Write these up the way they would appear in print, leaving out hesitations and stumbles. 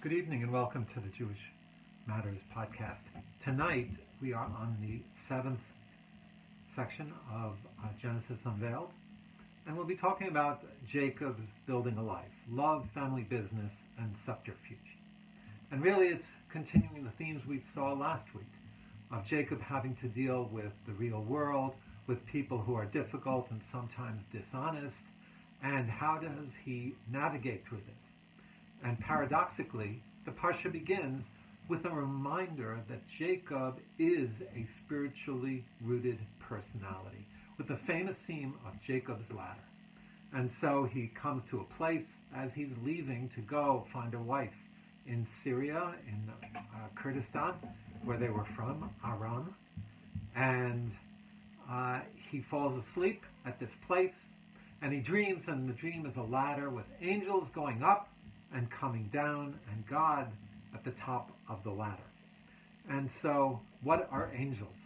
Good evening and welcome to the Jewish Matters podcast. Tonight we are on the 7th section of Genesis Unveiled, and we'll be talking about Jacob's building a life, love, family business, and subterfuge. And really it's continuing the themes we saw last week of Jacob having to deal with the real world, with people who are difficult and sometimes dishonest, and how does he navigate through this? And paradoxically, the Parsha begins with a reminder that Jacob is a spiritually rooted personality, with the famous theme of Jacob's ladder. And so he comes to a place as he's leaving to go find a wife in Syria, in Kurdistan, where they were from, Aram. And he falls asleep at this place, and he dreams, and the dream is a ladder with angels going up and coming down, and God at the top of the ladder. And so, what are angels?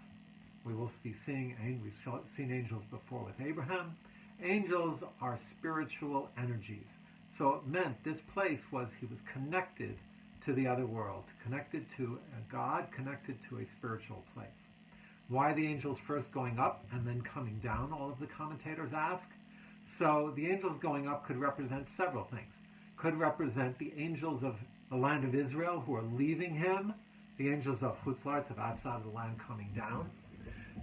We will be seeing, we've seen angels before with Abraham. Angels are spiritual energies. So it meant this place was, he was connected to the other world, connected to God, connected to a spiritual place. Why are the angels first going up and then coming down, all of the commentators ask. So the angels going up could represent several things. Could represent the angels of the land of Israel who are leaving him, the angels of Chutzlarts, of outside of the land, coming down.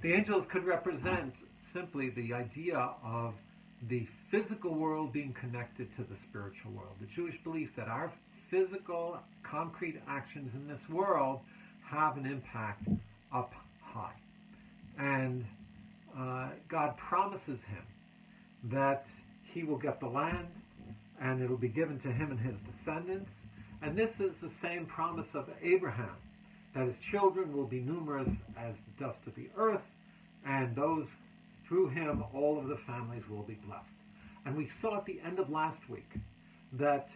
The angels could represent simply the idea of the physical world being connected to the spiritual world. The Jewish belief that our physical, concrete actions in this world have an impact up high. And God promises him that he will get the land, and it'll be given to him and his descendants. And this is the same promise of Abraham, that his children will be numerous as the dust of the earth, and those through him, all of the families will be blessed. And we saw at the end of last week that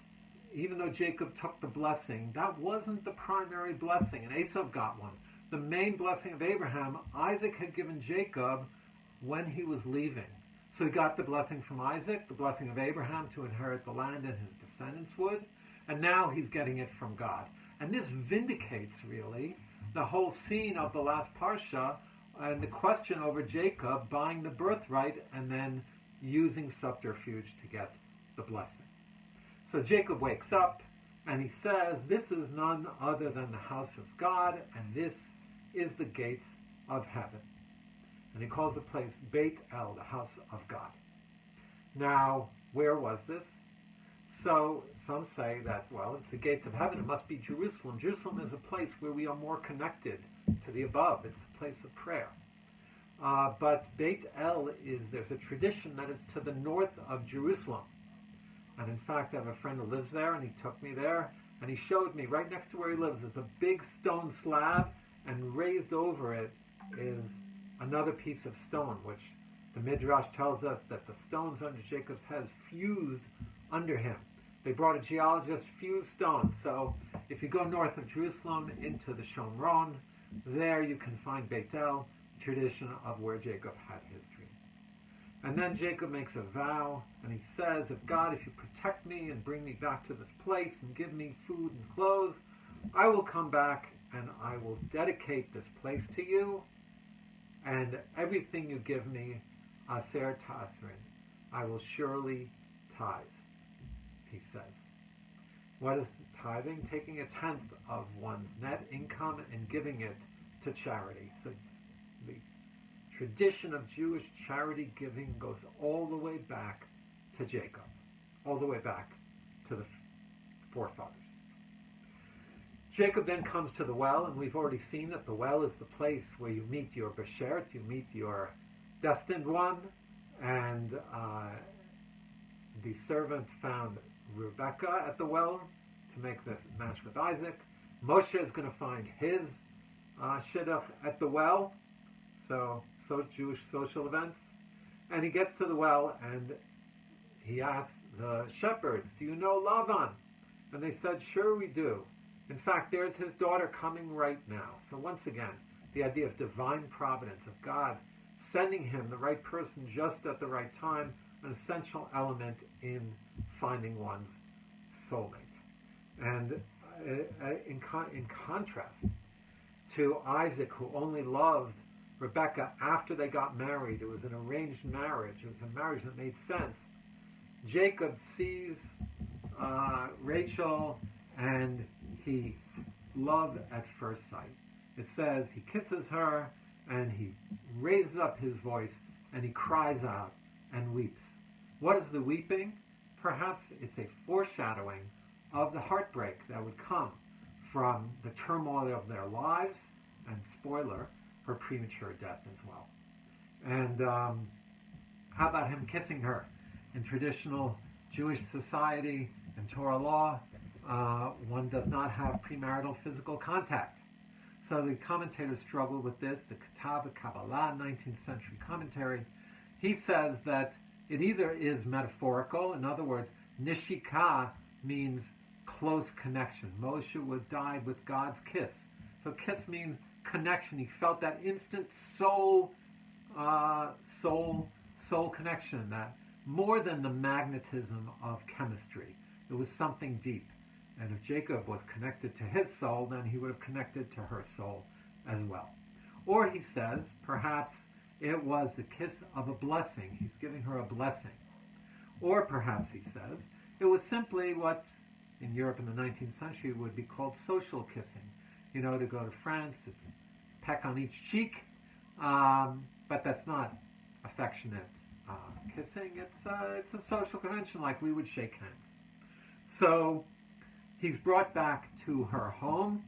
even though Jacob took the blessing, that wasn't the primary blessing, and Esau got one. The main blessing of Abraham, Isaac had given Jacob when he was leaving. So he got the blessing from Isaac, the blessing of Abraham to inherit the land and his descendants would, and now he's getting it from God. And this vindicates, really, the whole scene of the last Parsha and the question over Jacob buying the birthright and then using subterfuge to get the blessing. So Jacob wakes up and he says, this is none other than the house of God, and this is the gates of heaven. And he calls the place Beit El, the house of God. Now, where was this? So some say that, well, it's the gates of heaven. It must be Jerusalem. Jerusalem is a place where we are more connected to the above. It's a place of prayer. But Beit El there's a tradition that it's to the north of Jerusalem. And in fact, I have a friend who lives there, and he took me there, and he showed me right next to where he lives, there's a big stone slab, and raised over it is another piece of stone, which the Midrash tells us that the stones under Jacob's head fused under him. They brought a geologist, fused stones. So if you go north of Jerusalem into the Shomron, there you can find Beit El, tradition of where Jacob had his dream. And then Jacob makes a vow, and he says, if you protect me and bring me back to this place and give me food and clothes, I will come back and I will dedicate this place to you, and everything you give me, aser tasrin, I will surely tithe, he says. What is tithing? Taking a tenth of one's net income and giving it to charity. So the tradition of Jewish charity giving goes all the way back to Jacob, all the way back to the forefathers. Jacob then comes to the well, and we've already seen that the well is the place where you meet your beshert, you meet your destined one, and the servant found Rebekah at the well to make this match with Isaac. Moshe is going to find his shidduch at the well, so Jewish social events, and he gets to the well, and he asks the shepherds, do you know Lavan? And they said, sure we do. In fact, there's his daughter coming right now. So once again, the idea of divine providence, of God sending him the right person just at the right time, an essential element in finding one's soulmate. And in contrast to Isaac, who only loved Rebekah after they got married. It was an arranged marriage. It was a marriage that made sense. Jacob sees Rachel and he loved at first sight. It says he kisses her and he raises up his voice and he cries out and weeps. What is the weeping? Perhaps it's a foreshadowing of the heartbreak that would come from the turmoil of their lives, and spoiler, her premature death as well. And how about him kissing her? In traditional Jewish society and Torah law, one does not have premarital physical contact. So the commentators struggle with this. The Ketav Kabbalah, 19th century commentary, he says that it either is metaphorical, in other words, nishika means close connection. Moshe would die with God's kiss. So kiss means connection. He felt that instant soul connection, that more than the magnetism of chemistry. It was something deep. And if Jacob was connected to his soul, then he would have connected to her soul as well. Or he says, perhaps it was the kiss of a blessing. He's giving her a blessing. Or perhaps he says, it was simply what in Europe in the 19th century would be called social kissing. You know, to go to France, it's peck on each cheek, but that's not affectionate kissing. It's a social convention like we would shake hands. So he's brought back to her home,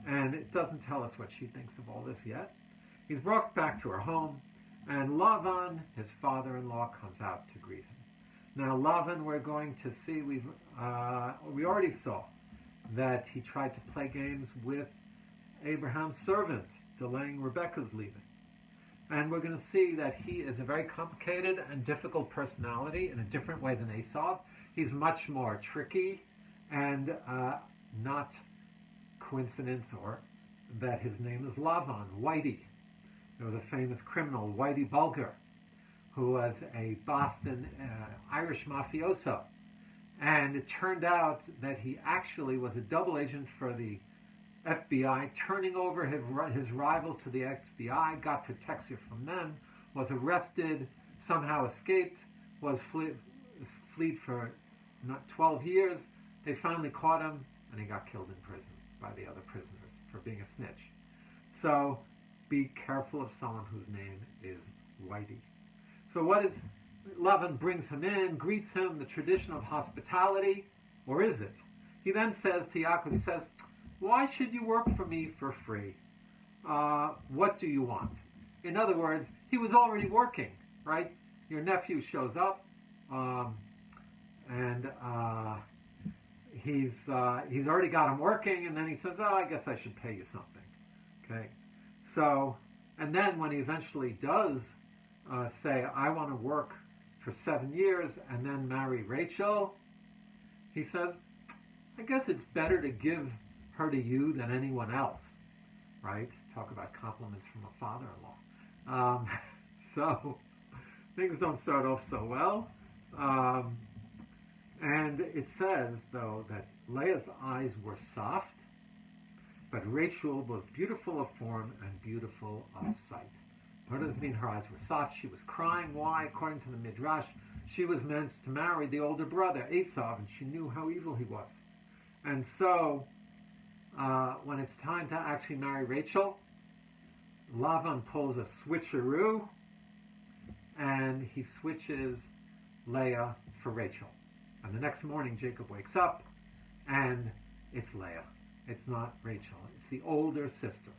and it doesn't tell us what she thinks of all this yet. He's brought back to her home, and Lavan, his father-in-law, comes out to greet him. Now Lavan, we're going to see, we already saw that he tried to play games with Abraham's servant, delaying Rebekah's leaving. And we're going to see that he is a very complicated and difficult personality in a different way than Esau. He's much more tricky, and not coincidence or that his name is Lavan, Whitey. There was a famous criminal, Whitey Bulger, who was a Boston Irish mafioso. And it turned out that he actually was a double agent for the FBI, turning over his rivals to the FBI, got protection from them, was arrested, somehow escaped, was fled for 12 years. They finally caught him, and he got killed in prison by the other prisoners for being a snitch. So be careful of someone whose name is Whitey. So what is, Lavan brings him in, greets him, the tradition of hospitality, or is it? He then says to Yaakov, he says, why should you work for me for free? What do you want? In other words, he was already working, right? Your nephew shows up, and he's already got him working, and then he says, I guess I should pay you something. Okay? So, and then when he eventually does say, I want to work for 7 years and then marry Rachel, he says, I guess it's better to give her to you than anyone else, right? Talk about compliments from a father-in-law. So things don't start off so well. And it says, though, that Leah's eyes were soft, but Rachel was beautiful of form and beautiful of sight. What does it mean her eyes were soft? She was crying. Why? According to the Midrash, she was meant to marry the older brother, Esau, and she knew how evil he was. And so, when it's time to actually marry Rachel, Lavan pulls a switcheroo, and he switches Leah for Rachel. And the next morning, Jacob wakes up, and it's Leah. It's not Rachel. It's the older sister.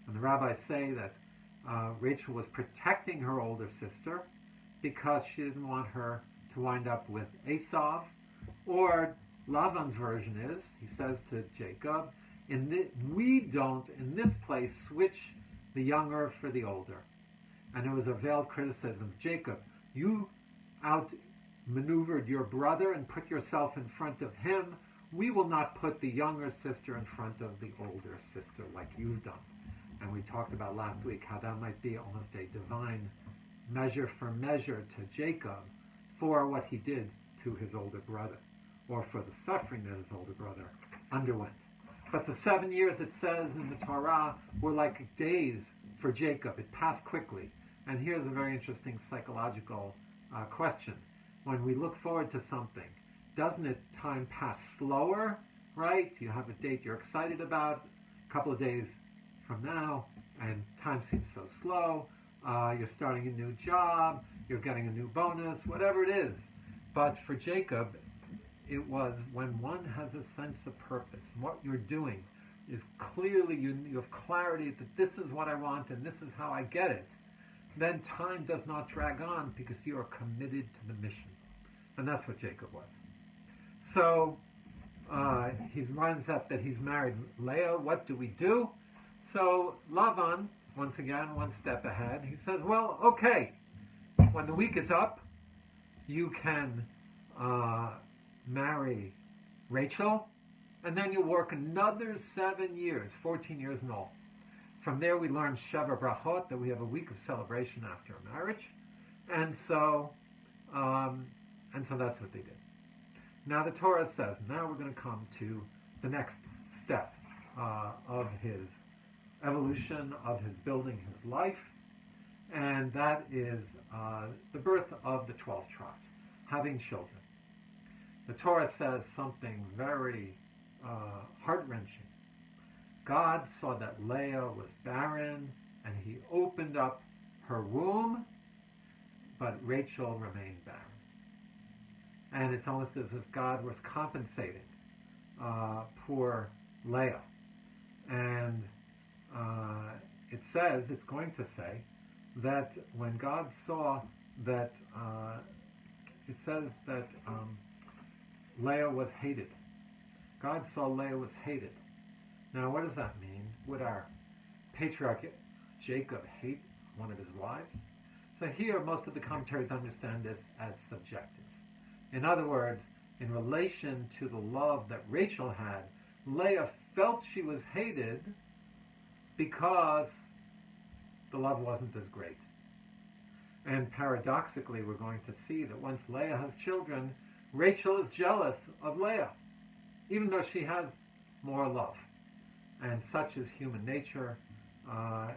And the rabbis say that Rachel was protecting her older sister because she didn't want her to wind up with Esau. Or Lavan's version is, he says to Jacob, we don't, in this place, switch the younger for the older. And it was a veiled criticism. Jacob, you outmaneuvered your brother and put yourself in front of him. We will not put the younger sister in front of the older sister like you've done. And we talked about last week how that might be almost a divine measure for measure to Jacob for what he did to his older brother, or for the suffering that his older brother underwent. But the 7 years, it says in the Torah, were like days for Jacob. It passed quickly. And here's a very interesting psychological question. When we look forward to something, doesn't it time pass slower, right? You have a date you're excited about a couple of days from now, and time seems so slow. You're starting a new job, you're getting a new bonus, whatever it is. But for Jacob, it was when one has a sense of purpose, what you're doing is clearly, you have clarity that this is what I want and this is how I get it, then time does not drag on because you are committed to the mission. And that's what Jacob was. So he finds out that he's married Leah. What do we do? So Lavan, once again, one step ahead, he says, well, okay, when the week is up, you can marry Rachel, and then you work another 7 years, 14 years in all. From there we learn Sheva Brachot, that we have a week of celebration after a marriage, and so that's what they did. Now the Torah says, now we're going to come to the next step of his evolution, of his building his life, and that is the birth of the 12 tribes, having children. The Torah says something very heart-wrenching. God saw that Leah was barren, and he opened up her womb, but Rachel remained barren. And it's almost as if God was compensating poor Leah. And it's going to say, that when God saw that, it says that Leah was hated. God saw Leah was hated. Now, what does that mean? Would our patriarch Jacob hate one of his wives? So here, most of the commentaries understand this as subjective. In other words, in relation to the love that Rachel had, Leah felt she was hated because the love wasn't as great. And paradoxically, we're going to see that once Leah has children, Rachel is jealous of Leah, even though she has more love. And such is human nature.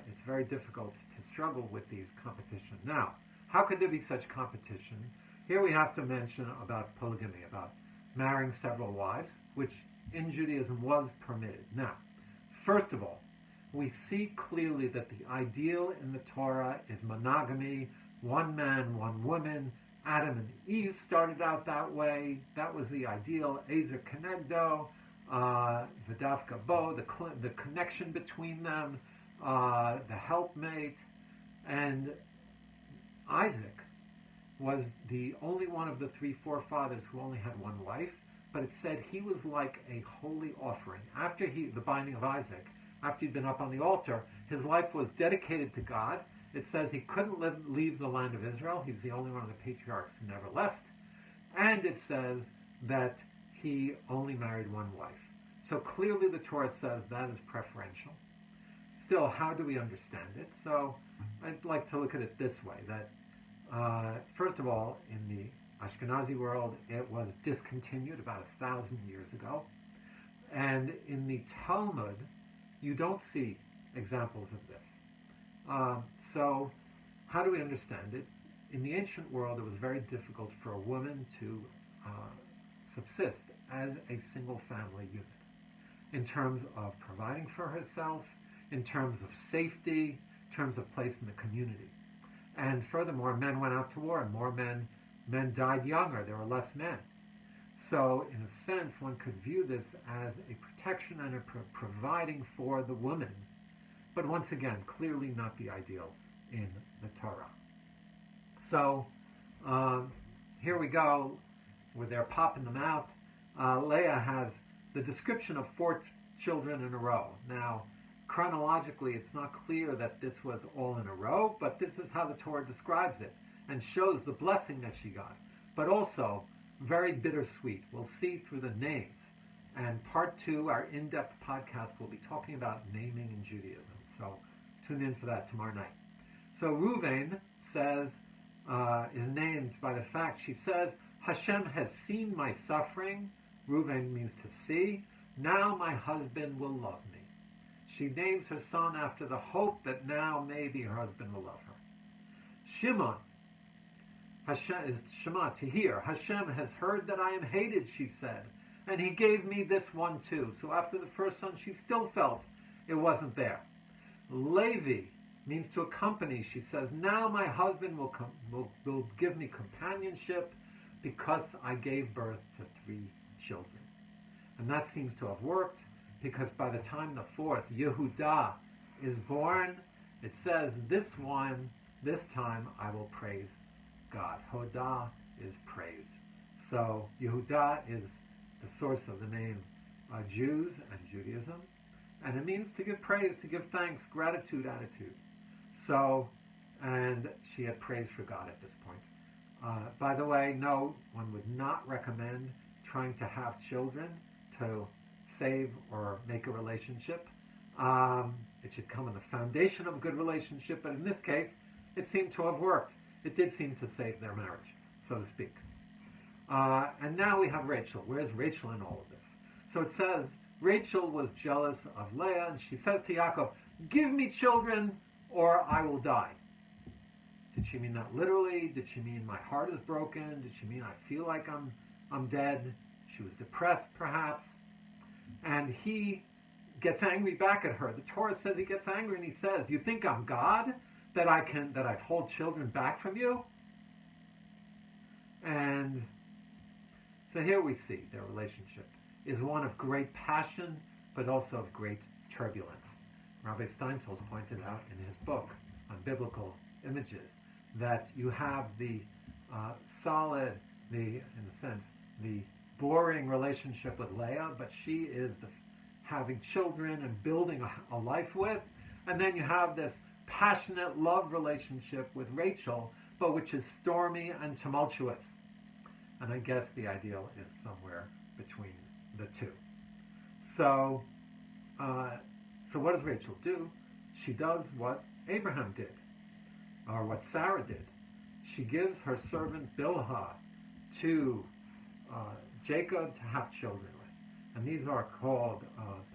It's very difficult to struggle with these competitions. Now, how could there be such competition? Here we have to mention about polygamy, about marrying several wives, which in Judaism was permitted. Now, first of all, we see clearly that the ideal in the Torah is monogamy, one man, one woman. Adam and Eve started out that way. That was the ideal. Ezer Kenegdo, V'davka Bo, the connection between them, the helpmate. And Isaac was the only one of the three forefathers who only had one wife, but it said he was like a holy offering. After the binding of Isaac, after he'd been up on the altar, his life was dedicated to God. It says he couldn't leave the land of Israel. He's the only one of the patriarchs who never left. And it says that he only married one wife. So clearly the Torah says that is preferential. Still, how do we understand it? So I'd like to look at it this way, that first of all, in the Ashkenazi world, it was discontinued about 1,000 years ago. And in the Talmud, you don't see examples of this. So how do we understand it? In the ancient world, it was very difficult for a woman to subsist as a single family unit in terms of providing for herself, in terms of safety, in terms of place in the community. And furthermore, men went out to war, and more men died younger. There were less men. So in a sense, one could view this as a protection and a providing for the woman. But once again, clearly not the ideal in the Torah. So here we go, where they're popping them out. Leah has the description of 4 children in a row. Now, chronologically, it's not clear that this was all in a row, but this is how the Torah describes it and shows the blessing that she got. But also, very bittersweet. We'll see through the names. And part 2, our in-depth podcast, will be talking about naming in Judaism. So tune in for that tomorrow night. So Reuven says, is named by the fact, she says, Hashem has seen my suffering. Reuven means to see. Now my husband will love me. She names her son after the hope that now maybe her husband will love her. Shimon, Hashem is Shema, to hear. Hashem has heard that I am hated, she said, and he gave me this one too. So after the first son, she still felt it wasn't there. Levi means to accompany. She says, now my husband will give me companionship because I gave birth to 3 children. And that seems to have worked, because by the time the 4th, Yehudah, is born, it says, this time I will praise God. Hodah is praise. So Yehudah is the source of the name Jews and Judaism, and it means to give praise, to give thanks, gratitude, attitude. So, and she had praise for God at this point. By the way, no, one would not recommend trying to have children to save or make a relationship. It should come in the foundation of a good relationship, but in this case, it seemed to have worked. It did seem to save their marriage, so to speak. And now we have Rachel. Where's Rachel in all of this? So it says, Rachel was jealous of Leah, and she says to Yaakov, give me children or I will die. Did she mean that literally? Did she mean my heart is broken? Did she mean I feel like I'm dead? She was depressed, perhaps. And he gets angry back at her. The Torah says he gets angry and he says, you think I'm God? That I hold children back from you? And so here we see their relationship is one of great passion, but also of great turbulence. Rabbi Steinsaltz pointed out in his book on biblical images that you have the solid, in a sense, the boring relationship with Leah, but she is having children and building a life with. And then you have this passionate love relationship with Rachel, but which is stormy and tumultuous. And I guess the ideal is somewhere between the two. So what does Rachel do? She does what Abraham did, or what Sarah did. She gives her servant Bilhah to Jacob to have children with. And these are called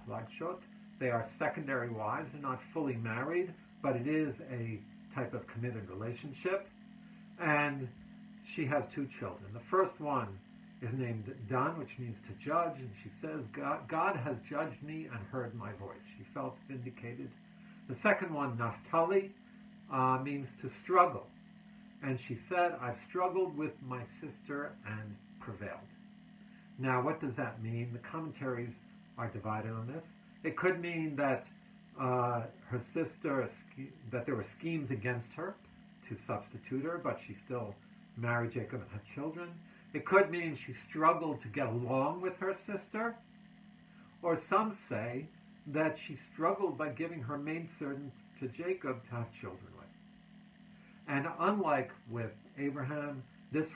Plagshot. They are secondary wives. They're not fully married, but it is a type of committed relationship. And she has 2 children. The first one is named Dan, which means to judge, and she says, God has judged me and heard my voice. She felt vindicated. The second one, Naphtali, means to struggle. And she said, I've struggled with my sister and prevailed. Now, what does that mean? The commentaries are divided on this. It could mean that her sister, that there were schemes against her to substitute her, but she still married Jacob and had children. It could mean she struggled to get along with her sister. Or some say that she struggled by giving her maidservant to Jacob to have children with. And unlike with Abraham, these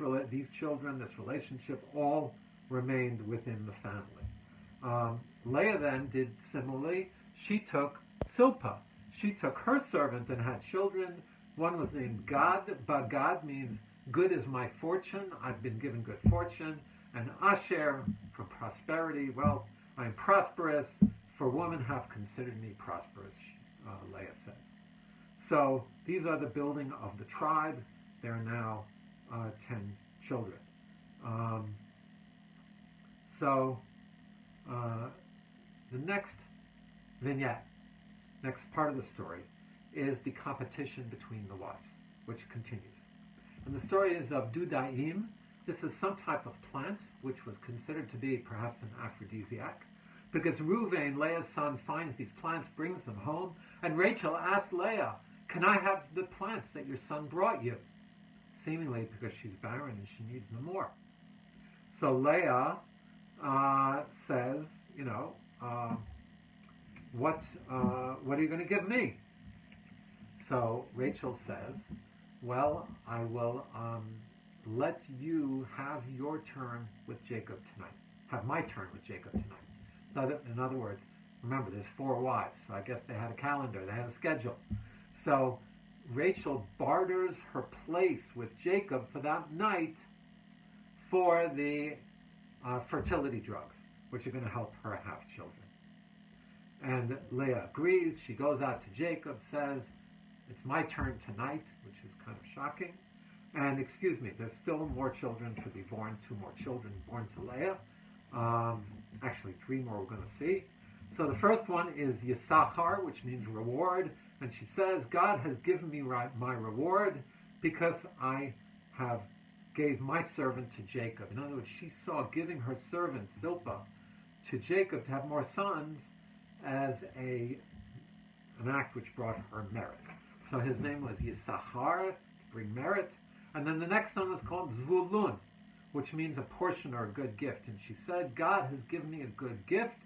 children, this relationship, all remained within the family. Leah then did similarly. She took Silpah. She took her servant and had children. One was named Gad. Bagad means good is my fortune. I've been given good fortune. And Asher, from prosperity, wealth. I am prosperous, for women have considered me prosperous, Leah says. So these are the building of the tribes. There are now 10 children. The next vignette, next part of the story, is the competition between the wives, which continues. And the story is of Dudaim. This is some type of plant which was considered to be perhaps an aphrodisiac, because Reuven, Leah's son, finds these plants, brings them home, and Rachel asks Leah, can I have the plants that your son brought you? Seemingly because she's barren and she needs them more. So Leah says, what are you going to give me? So Rachel says, well, I will let you have your turn with Jacob tonight. Have my turn with Jacob tonight. So in other words, remember, there's 4 wives, so I guess they had a calendar, they had a schedule. So Rachel barters her place with Jacob for that night for the fertility drugs. which are going to help her have children. And Leah agrees. She goes out to Jacob, says, it's my turn tonight, which is kind of shocking. And excuse me, there's still more children to be born, 2 more children born to Leah. Actually, 3 more we're going to see. So the first one is Yisachar, which means reward. And she says, God has given me my reward because I have gave my servant to Jacob. In other words, she saw giving her servant Zilpah to Jacob to have more sons as an act which brought her merit. So his name was Yisachar, to bring merit. And then the next son was called Zvulun, which means a portion or a good gift. And she said, God has given me a good gift,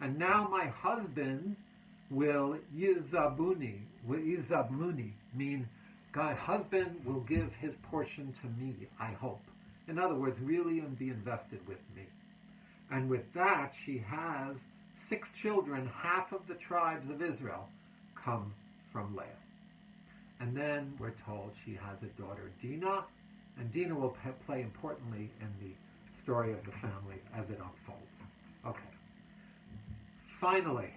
and now my husband will Yizabluni, mean God, husband will give his portion to me, I hope. In other words, really be invested with me. And with that, she has 6 children, half of the tribes of Israel come from Leah. And then we're told she has a daughter, Dinah, and Dinah will play importantly in the story of the family as it unfolds. Okay. Finally,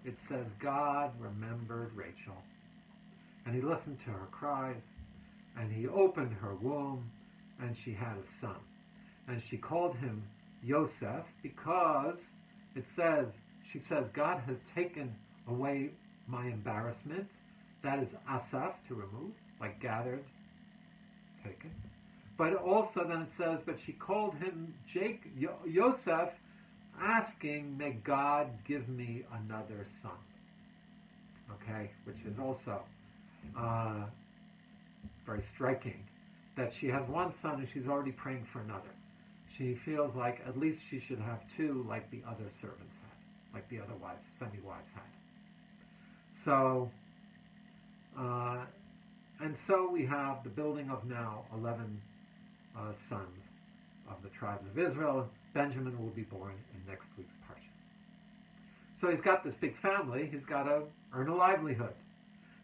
it says God remembered Rachel, and he listened to her cries, and he opened her womb, and she had a son. And she called him Yosef because she says, God has taken away my embarrassment. That is asaf, to remove, like gathered, taken. But also then it says, but she called him Yosef, asking, may God give me another son. Okay, which is also very striking, that she has one son and she's already praying for another. She feels like at least she should have 2 like the other servants had, like the other wives, semi-wives had. So, and so we have the building of now 11 sons of the tribes of Israel. Benjamin will be born in next week's Parshat. So he's got this big family. He's got to earn a livelihood.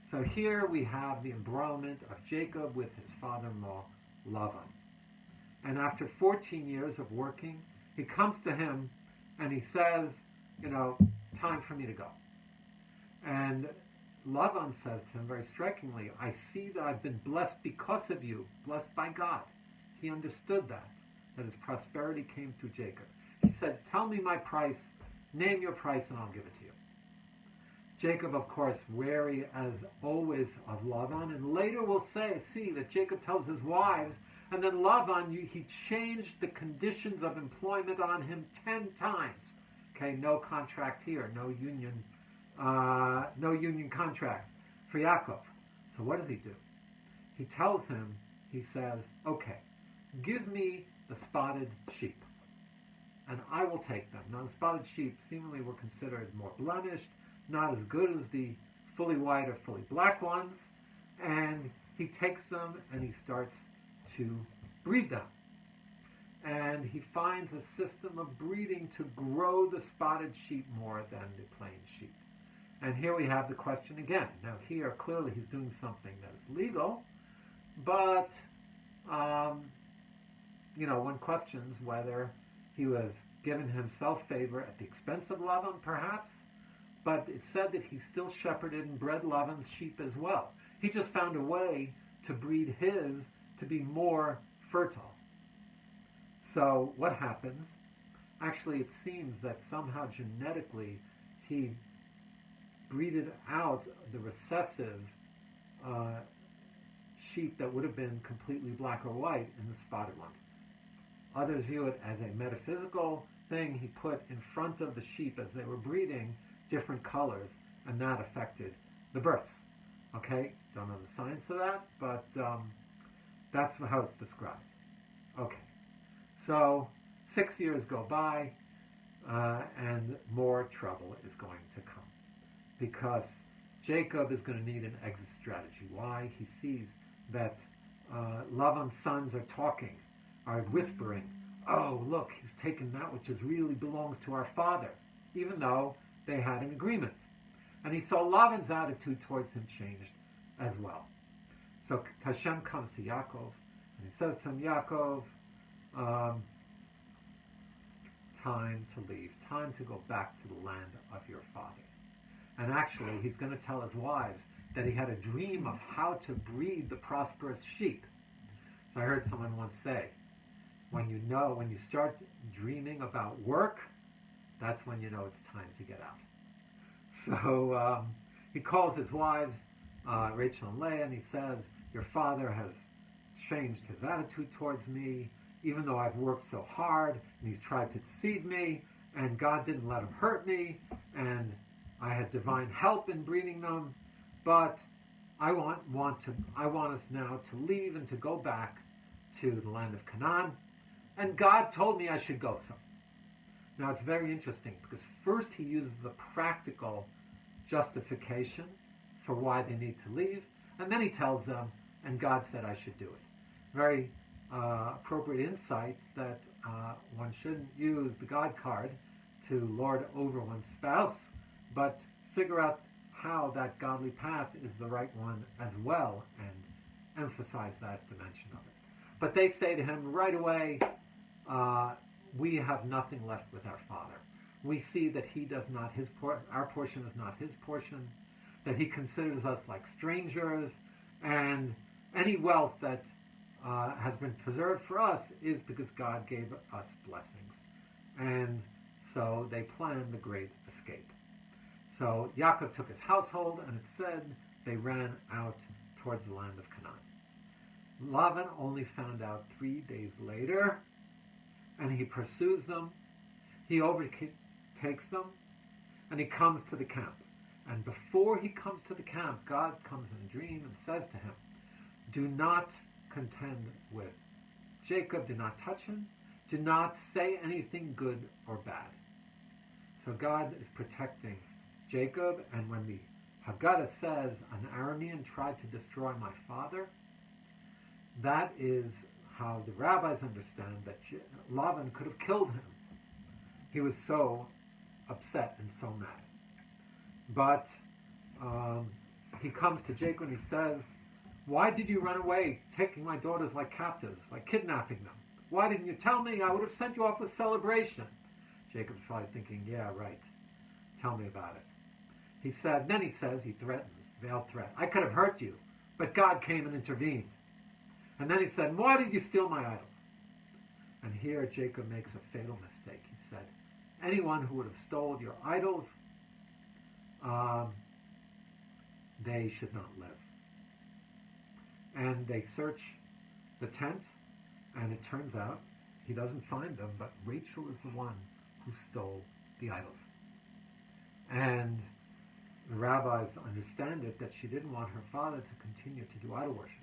So here we have the embroilment of Jacob with his father-in-law, Lavan. And after 14 years of working, he comes to him and he says, time for me to go. And Lavan says to him very strikingly, I see that I've been blessed because of you, blessed by God. He understood that his prosperity came through Jacob. He said, tell me my price, name your price, and I'll give it to you. Jacob, of course, wary as always of Lavan, and later we'll see that Jacob tells his wives, and then Lavan, he changed the conditions of employment on him 10 times. Okay, no contract here, no union contract for Yakov. So what does he do? He tells him, he says, okay, give me the spotted sheep, and I will take them. Now, the spotted sheep seemingly were considered more blemished, not as good as the fully white or fully black ones, and he takes them and he starts to breed them. And he finds a system of breeding to grow the spotted sheep more than the plain sheep. And here we have the question again. Now here, clearly he's doing something that is legal, but one questions whether he was giving himself favor at the expense of Lavan, perhaps. But it said that he still shepherded and bred Lavan's sheep as well. He just found a way to breed his to be more fertile. So what happens? Actually, it seems that somehow genetically he breeded out the recessive sheep that would have been completely black or white in the spotted ones. Others view it as a metaphysical thing. He put in front of the sheep as they were breeding different colors, and that affected the births. Okay, don't know the science of that, but that's how it's described. Okay, so 6 years go by, and more trouble is going to come, because Jacob is going to need an exit strategy. Why? He sees that Lavan's sons are talking, are whispering, oh, look, he's taken that which really belongs to our father, even though they had an agreement. And he saw Lavan's attitude towards him changed as well. So Hashem comes to Yakov, and he says to him, Yakov, time to leave, time to go back to the land of your fathers. And actually, he's going to tell his wives that he had a dream of how to breed the prosperous sheep. So I heard someone once say, when you start dreaming about work, that's when you know it's time to get out. So he calls his wives, Rachel and Leah, and he says, your father has changed his attitude towards me, even though I've worked so hard, and he's tried to deceive me, and God didn't let him hurt me, and I had divine help in breeding them, but I want us now to leave and to go back to the land of Canaan, and God told me I should go so. Now it's very interesting, because first he uses the practical justification for why they need to leave, and then he tells them, and God said I should do it. Very appropriate insight that one shouldn't use the God card to lord over one's spouse, but figure out how that godly path is the right one as well, and emphasize that dimension of it. But they say to him right away, we have nothing left with our father. We see that he does not, our portion is not his portion, that he considers us like strangers, and any wealth that has been preserved for us is because God gave us blessings. And so they planned the great escape. So Yakov took his household, and it said they ran out towards the land of Canaan. Lavan only found out 3 days later, and he pursues them. He overtakes them, and he comes to the camp. And before he comes to the camp, God comes in a dream and says to him, do not contend with Jacob, do not touch him, do not say anything good or bad. So God is protecting Jacob, and when the Haggadah says an Aramean tried to destroy my father, that is how the rabbis understand that Lavan could have killed him. He was so upset and so mad. But he comes to Jacob and he says, why did you run away, taking my daughters like captives, like kidnapping them? Why didn't you tell me? I would have sent you off with celebration. Jacob's probably thinking, yeah, right. Tell me about it. He threatens, veiled threat. I could have hurt you, but God came and intervened. And then he said, why did you steal my idols? And here Jacob makes a fatal mistake. He said, anyone who would have stolen your idols, they should not live. And they search the tent, and it turns out he doesn't find them, but Rachel is the one who stole the idols. And the rabbis understand it that she didn't want her father to continue to do idol worship.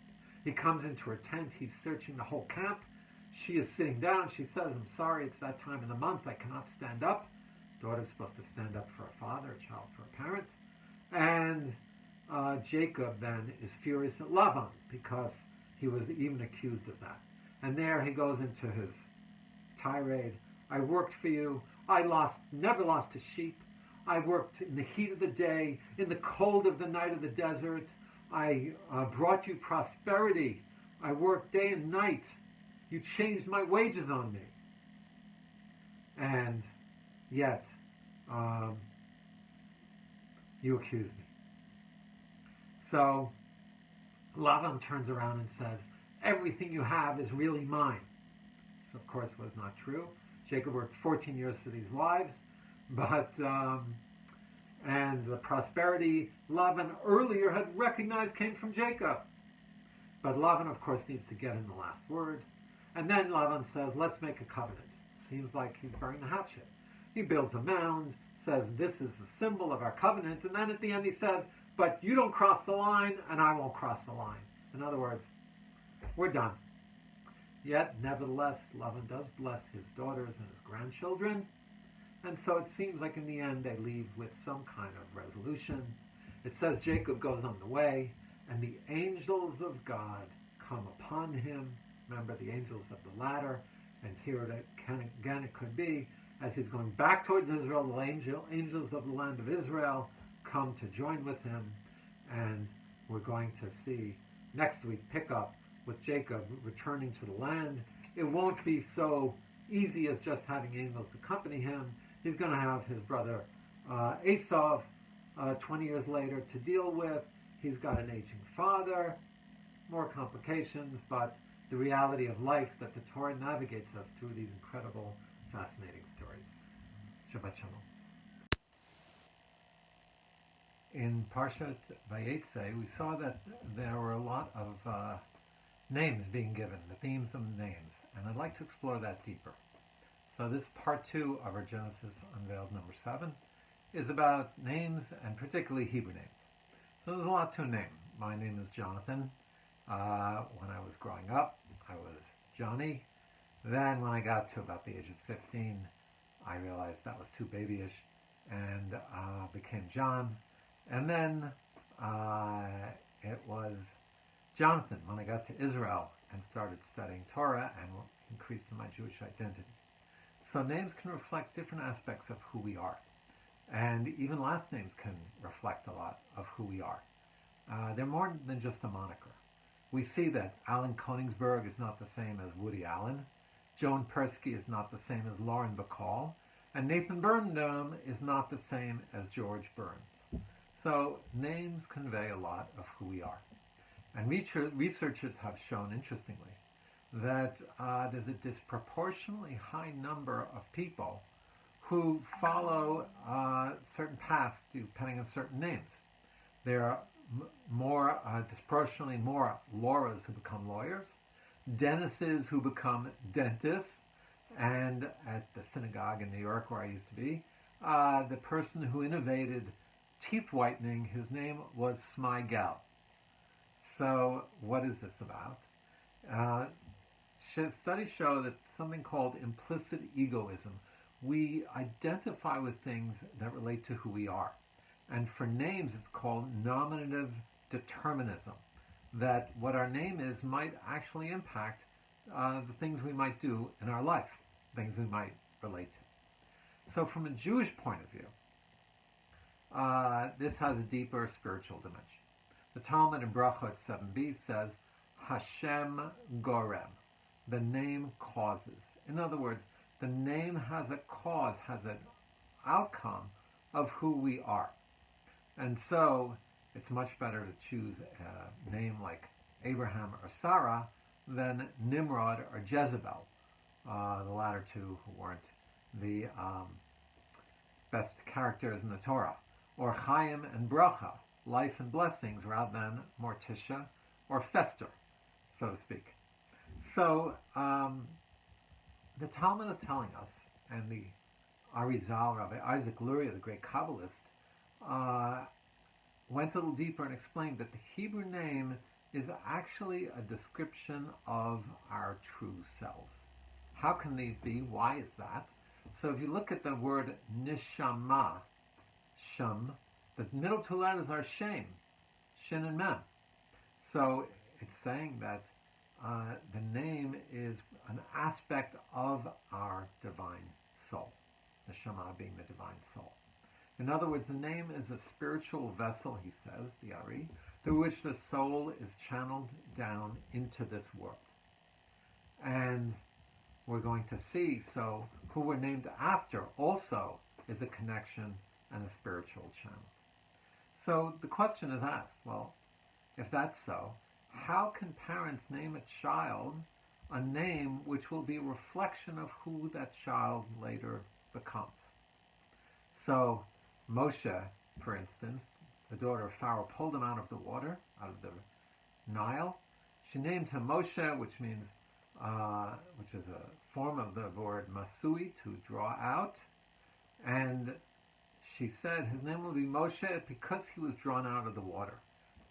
He comes into her tent, he's searching the whole camp. She is sitting down, she says, I'm sorry, it's that time of the month, I cannot stand up. Daughter's supposed to stand up for a father, a child for a parent. And Jacob then is furious at Lavan because he was even accused of that. And there he goes into his tirade. I worked for you. I never lost a sheep. I worked in the heat of the day, in the cold of the night of the desert. I brought you prosperity. I worked day and night. You changed my wages on me. And yet, you accuse me. So Lavan turns around and says, everything you have is really mine. Which of course was not true. Jacob worked 14 years for these wives, but and the prosperity Lavan earlier had recognized came from Jacob. But Lavan, of course, needs to get in the last word. And then Lavan says, let's make a covenant. Seems like he's burying the hatchet. He builds a mound, says, this is the symbol of our covenant, and then at the end he says, but you don't cross the line, and I won't cross the line. In other words, we're done. Yet, nevertheless, Lavan does bless his daughters and his grandchildren, and so it seems like in the end they leave with some kind of resolution. It says Jacob goes on the way, and the angels of God come upon him. Remember, the angels of the ladder, and here again it could be, as he's going back towards Israel, the angels of the land of Israel come to join with him, and we're going to see next week pick up with Jacob returning to the land. It won't be so easy as just having angels accompany him. He's going to have his brother Esav 20 years later to deal with. He's got an aging father, more complications, but the reality of life that the Torah navigates us through these incredible, fascinating stories. Shabbat Shalom. In Parshat Vayeitzei, we saw that there were a lot of names being given, the themes of names, and I'd like to explore that deeper. So this part 2 of our Genesis Unveiled number 7 is about names, and particularly Hebrew names. So there's a lot to a name. My name is Jonathan. When I was growing up, I was Johnny. Then when I got to about the age of 15, I realized that was too babyish and became John. And then it was Jonathan when I got to Israel and started studying Torah and increased in my Jewish identity. So names can reflect different aspects of who we are. And even last names can reflect a lot of who we are. They're more than just a moniker. We see that Alan Koenigsberg is not the same as Woody Allen. Joan Persky is not the same as Lauren Bacall. And Nathan Birnbaum is not the same as George Burns. So names convey a lot of who we are. And researchers have shown, interestingly, that there's a disproportionately high number of people who follow certain paths depending on certain names. There are disproportionately more Lauras who become lawyers, Dennises who become dentists, and at the synagogue in New York where I used to be, the person who innovated teeth whitening, his name was Smigel. So what is this about? Studies show that something called implicit egoism. We identify with things that relate to who we are. And for names, it's called nominative determinism, that what our name is might actually impact the things we might do in our life, things we might relate to. So from a Jewish point of view, this has a deeper spiritual dimension. The Talmud in Brachot 7b says, Hashem Gorem, the name causes. In other words, the name has a cause, has an outcome of who we are. And so it's much better to choose a name like Abraham or Sarah than Nimrod or Jezebel, the latter two who weren't the best characters in the Torah, or Chaim and Bracha, life and blessings, rather than Morticia or Fester, so to speak. So the Talmud is telling us, and the Arizal, Rabbi Isaac Luria, the great Kabbalist, went a little deeper and explained that the Hebrew name is actually a description of our true selves. How can they be? Why is that? So if you look at the word nishama, sham, the middle two letters are shem, shin and mem. So it's saying that the name is an aspect of our divine soul, the Shema being the divine soul. In other words, the name is a spiritual vessel, he says, the Ari, through which the soul is channeled down into this world. And we're going to see, so who we're named after also is a connection and a spiritual channel. So the question is asked, well, if that's so, how can parents name a child a name which will be a reflection of who that child later becomes? So Moshe, for instance, the daughter of Pharaoh, pulled him out of the water, out of the Nile. She named him Moshe, which means, which is a form of the word masui, to draw out. And she said his name will be Moshe because he was drawn out of the water.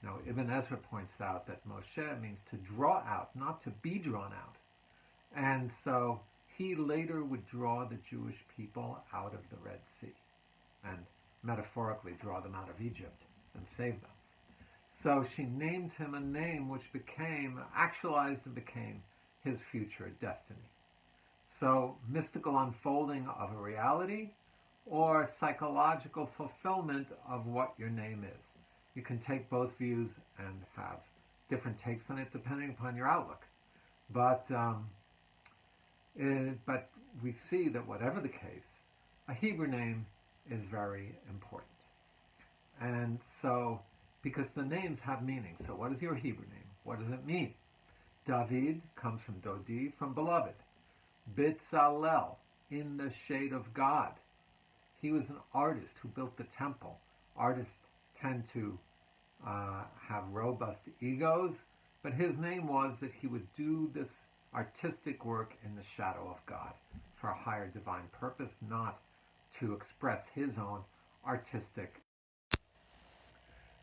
Now, Ibn Ezra points out that Moshe means to draw out, not to be drawn out. And so he later would draw the Jewish people out of the Red Sea and metaphorically draw them out of Egypt and save them. So she named him a name which became, actualized and became his future destiny. So mystical unfolding of a reality or psychological fulfillment of what your name is. You can take both views and have different takes on it depending upon your outlook. But But we see that whatever the case, a Hebrew name is very important. And so, because the names have meaning. So what is your Hebrew name? What does it mean? David comes from Dodi, from beloved. Bitzalel, in the shade of God. He was an artist who built the temple. Artists tend to have robust egos, but his name was that he would do this artistic work in the shadow of God for a higher divine purpose, not to express his own artistic.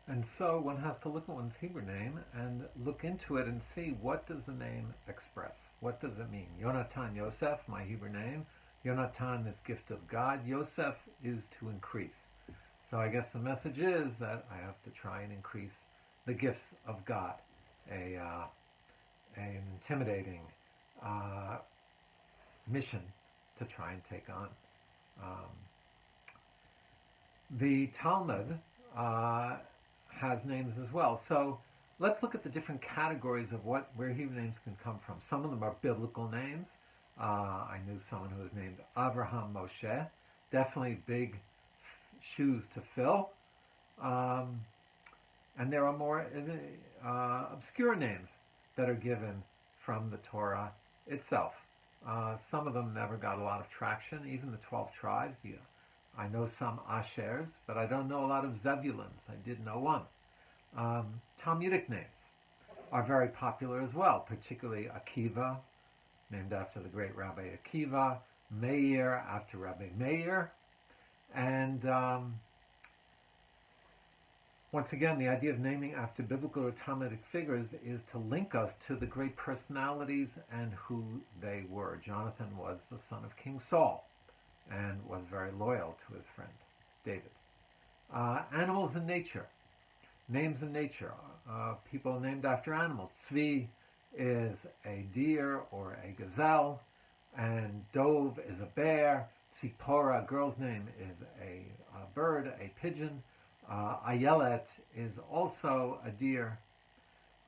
And so one has to look at one's Hebrew name and look into it and see, what does the name express? What does it mean? Yonatan Yosef, my Hebrew name. Yonatan is gift of God. Yosef is to increase. So I guess the message is that I have to try and increase the gifts of God. An intimidating mission to try and take on. The Talmud has names as well. So let's look at the different categories of where Hebrew names can come from. Some of them are biblical names. I knew someone who was named Avraham Moshe. Definitely big shoes to fill. And there are more obscure names that are given from the Torah itself. Some of them never got a lot of traction, even the 12 tribes. Yeah. I know some Ashers, but I don't know a lot of Zebulons. I did know one. Talmudic names are very popular as well, particularly Akiva, named after the great Rabbi Akiva, Meir, after Rabbi Meir. And once again, the idea of naming after biblical or Talmudic figures is to link us to the great personalities and who they were. Jonathan was the son of King Saul and was very loyal to his friend David. Animals in nature. Names in nature. People named after animals. Tzvi is a deer or a gazelle, and Dove is a bear. Tzipora, a girl's name, is a bird, a pigeon. Ayelet is also a deer.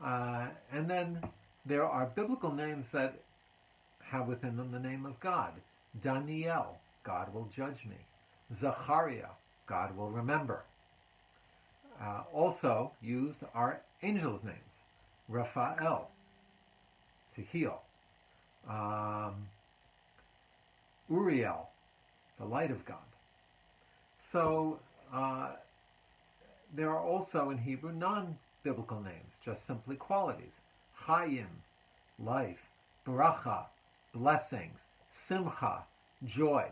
And then there are biblical names that have within them the name of God. Daniel, God will judge me. Zachariah, God will remember. Also used are angels' names. Raphael, to heal. Uriel, the light of God. So there are also in Hebrew non-biblical names, just simply qualities. Chaim, life. Bracha, blessings. Simcha, joy.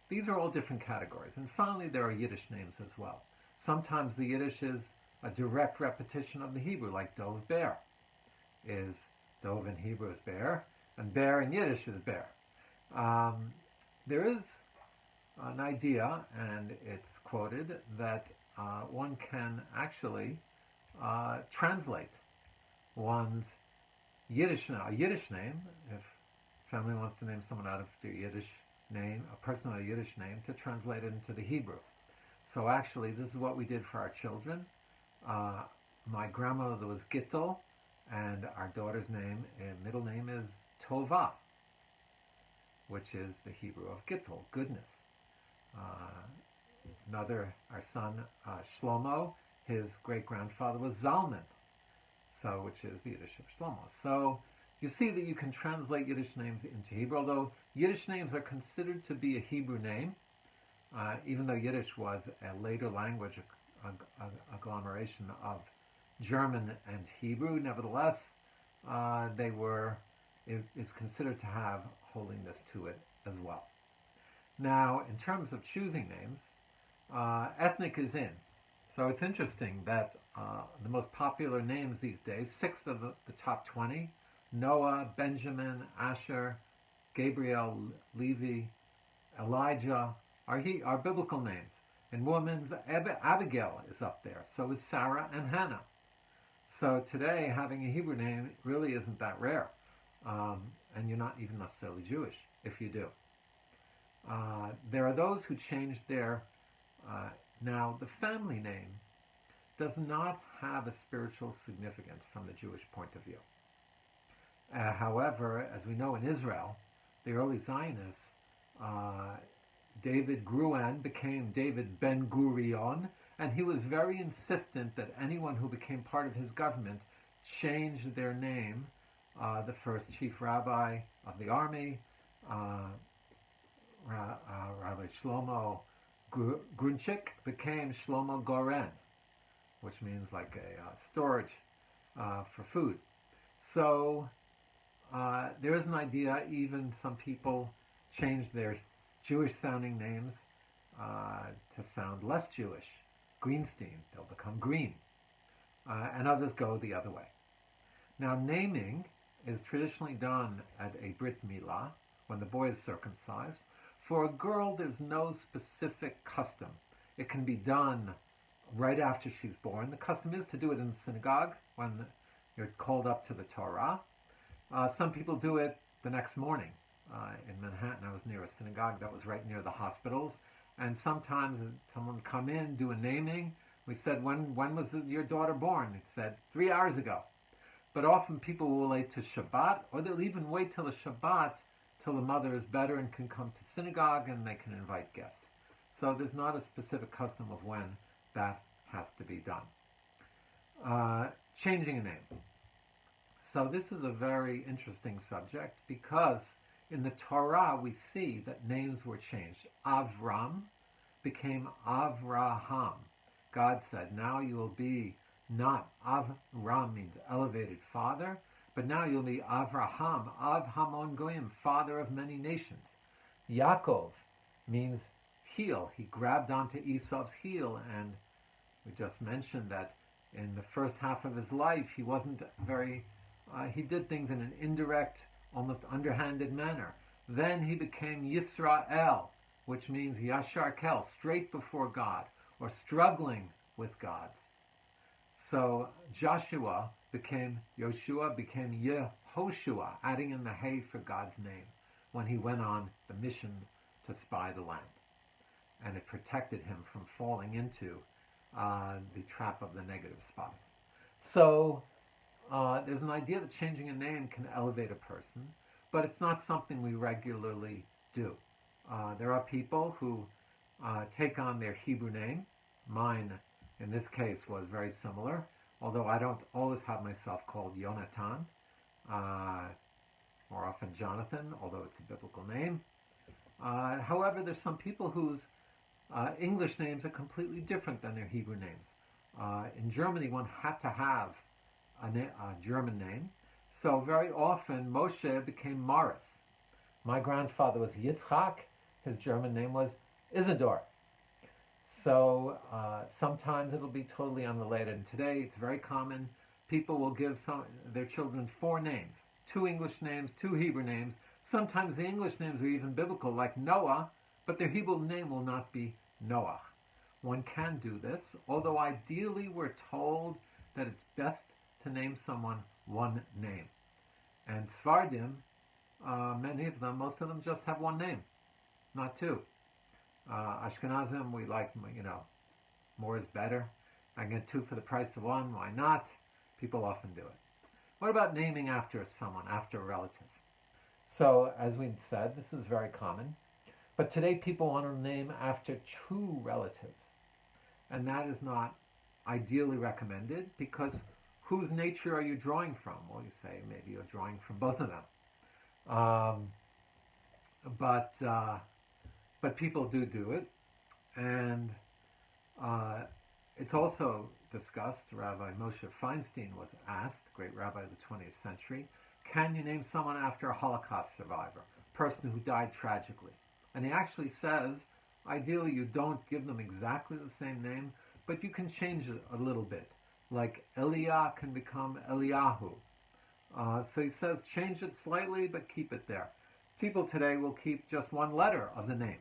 These are all different categories. And finally, there are Yiddish names as well. Sometimes the Yiddish is a direct repetition of the Hebrew, like Dov Bear. Dov in Hebrew is bear, and bear in Yiddish is bear. There is an idea, and it's quoted, that one can actually translate one's Yiddish name, if family wants to name someone out of their Yiddish name, a person with a Yiddish name, to translate it into the Hebrew. So actually, this is what we did for our children. My grandmother was Gittel, and our daughter's middle name is Tova, which is the Hebrew of Gittel, goodness. Our son Shlomo, his great-grandfather was Zalman, which is the Yiddish of Shlomo. So you see that you can translate Yiddish names into Hebrew, although Yiddish names are considered to be a Hebrew name, even though Yiddish was a later language, agglomeration of German and Hebrew. Nevertheless, it's considered to have holiness to it as well. Now, in terms of choosing names, ethnic is in. So it's interesting that the most popular names these days, 6 of the top 20, Noah, Benjamin, Asher, Gabriel, Levi, Elijah, are biblical names. In women's, Abigail is up there. So is Sarah and Hannah. So today, having a Hebrew name really isn't that rare. And you're not even necessarily Jewish if you do. There are those who changed their... now, the family name does not have a spiritual significance from the Jewish point of view. However, as we know in Israel, the early Zionists, David Gruen became David Ben Gurion, and he was very insistent that anyone who became part of his government changed their name. The first chief rabbi of the army, Rabbi Shlomo Grunchik, became Shlomo Goren, which means like a storage for food. So there is an idea, even some people change their Jewish-sounding names to sound less Jewish. Greenstein, they'll become Green. And others go the other way. Now, naming is traditionally done at a Brit Milah, when the boy is circumcised. For a girl, there's no specific custom. It can be done right after she's born. The custom is to do it in the synagogue when you're called up to the Torah. Some people do it the next morning. In Manhattan, I was near a synagogue that was right near the hospitals. And sometimes someone would come in, do a naming. We said, when was your daughter born? It said, 3 hours ago. But often people will wait to Shabbat, or they'll even wait till the Shabbat, till the mother is better and can come to synagogue and they can invite guests. So there's not a specific custom of when that has to be done. Changing a name. So this is a very interesting subject because in the Torah we see that names were changed. Avram became Avraham. God said, now you will be not Avram means elevated father, but now you'll be Avraham, Av Hamon Goyim, father of many nations. Yakov means heel. He grabbed onto Esau's heel, and we just mentioned that in the first half of his life, he wasn't very, he did things in an indirect, almost underhanded manner. Then he became Yisrael, which means Yashar Kel, straight before God, or struggling with God. So Joshua became Yoshua, became Yehoshua, adding in the hay for God's name when he went on the mission to spy the land. And it protected him from falling into the trap of the negative spies. So there's an idea that changing a name can elevate a person, but it's not something we regularly do. There are people who take on their Hebrew name. Mine, in this case, was very similar, although I don't always have myself called Yonatan, more often Jonathan, although it's a biblical name. However, there's some people whose English names are completely different than their Hebrew names. In Germany, one had to have a German name, so very often Moshe became Morris. My grandfather was Yitzchak. His German name was Isidore. So sometimes it'll be totally unrelated. And today it's very common. People will give their children 4 names, 2 English names, 2 Hebrew names. Sometimes the English names are even biblical, like Noah, but their Hebrew name will not be Noah. One can do this, although ideally we're told that it's best to name someone one name. And Sfardim, many of them, most of them just have one name, not 2. Ashkenazim, we like, more is better. I get 2 for the price of 1, why not? People often do it. What about naming after someone, after a relative? So, as we said, this is very common. But today people want to name after 2 relatives. And that is not ideally recommended because whose nature are you drawing from? Well, you say maybe you're drawing from both of them. But people do it. And it's also discussed, Rabbi Moshe Feinstein was asked, great rabbi of the 20th century, can you name someone after a Holocaust survivor, a person who died tragically? And he actually says, ideally you don't give them exactly the same name, but you can change it a little bit. Like Leah can become Eliyahu. So he says, change it slightly, but keep it there. People today will keep just 1 letter of the name.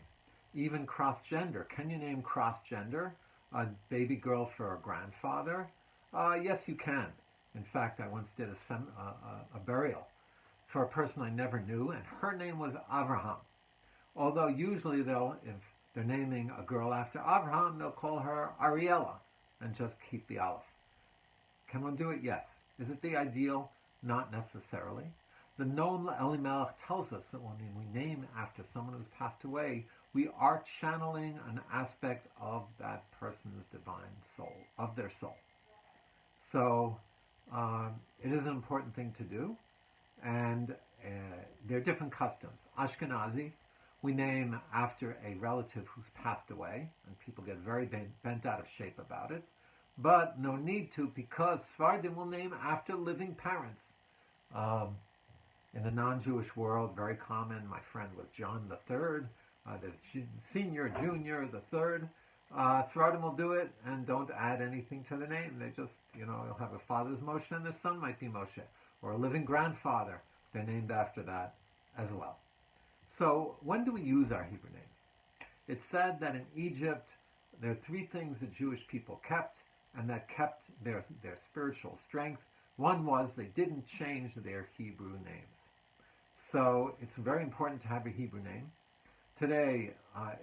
Even cross-gender. Can you name cross-gender? A baby girl for a grandfather? Yes, you can. In fact, I once did a burial for a person I never knew, and her name was Avraham. Although usually if they're naming a girl after Avraham, they'll call her Ariella and just keep the Aleph. Can one do it? Yes. Is it the ideal? Not necessarily. The Noam Elimelech tells us that when we name after someone who's passed away, we are channeling an aspect of that person's divine soul, of their soul. So it is an important thing to do, and there are different customs. Ashkenazi, we name after a relative who's passed away, and people get very bent out of shape about it. But no need to, because Sephardim will name after living parents. In the non-Jewish world, very common. My friend was John the Third. There's senior, junior, the third. Sephardim will do it and don't add anything to the name. They just, you'll have a father's Moshe and their son might be Moshe. Or a living grandfather. They're named after that as well. So when do we use our Hebrew names? It's said that in Egypt, there are three things that Jewish people kept, and that kept their spiritual strength. One was they didn't change their Hebrew names. So it's very important to have a Hebrew name. Today,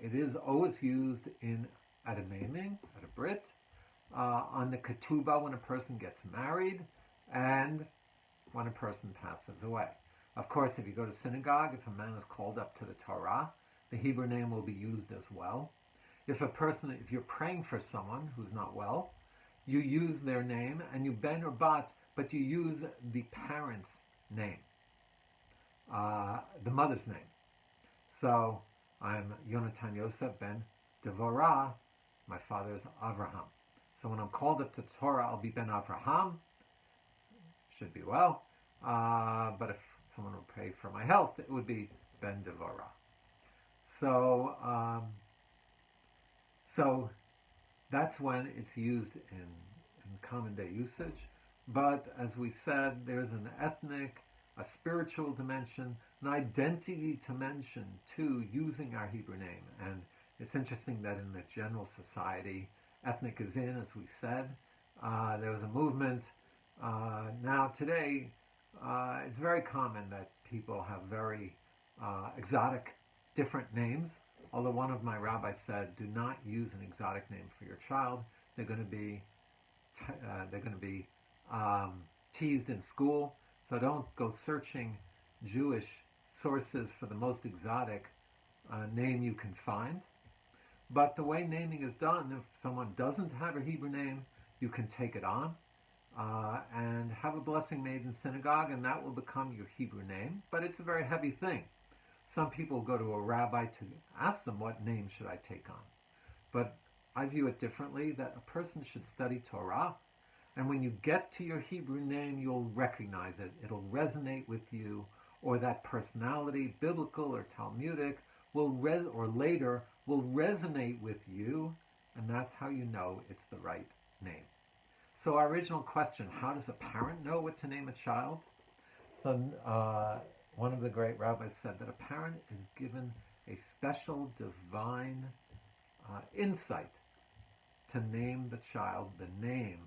it is always used at a naming, at a brit, on the ketubah when a person gets married, and when a person passes away. Of course, if you go to synagogue, if a man is called up to the Torah, the Hebrew name will be used as well. If you're praying for someone who's not well, you use their name, and you ben or bat, but you use the parent's name, the mother's name. So I'm Yonatan Yosef ben Devorah. My father is Avraham. So when I'm called up to Torah, I'll be ben Avraham. Should be well. But if someone would pray for my health, it would be ben Devorah. So that's when it's used in common day usage. But as we said, there's an ethnic, a spiritual dimension, an identity dimension to using our Hebrew name. And it's interesting that in the general society, ethnic is in, as we said. There was a movement. Now today, it's very common that people have very exotic, different names. Although one of my rabbis said, do not use an exotic name for your child. They're going to be teased in school. So don't go searching Jewish sources for the most exotic name you can find. But the way naming is done, if someone doesn't have a Hebrew name, you can take it on and have a blessing made in synagogue, and that will become your Hebrew name. But it's a very heavy thing. Some people go to a rabbi to ask them, what name should I take on? But I view it differently, that a person should study Torah, and when you get to your Hebrew name, you'll recognize it. It'll resonate with you, or that personality, biblical or Talmudic, or later, will resonate with you, and that's how you know it's the right name. So our original question, how does a parent know what to name a child? So one of the great rabbis said that a parent is given a special divine insight to name the child the name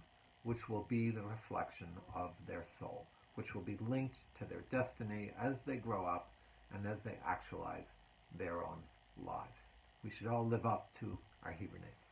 which will be the reflection of their soul, which will be linked to their destiny as they grow up and as they actualize their own lives. We should all live up to our Hebrew names.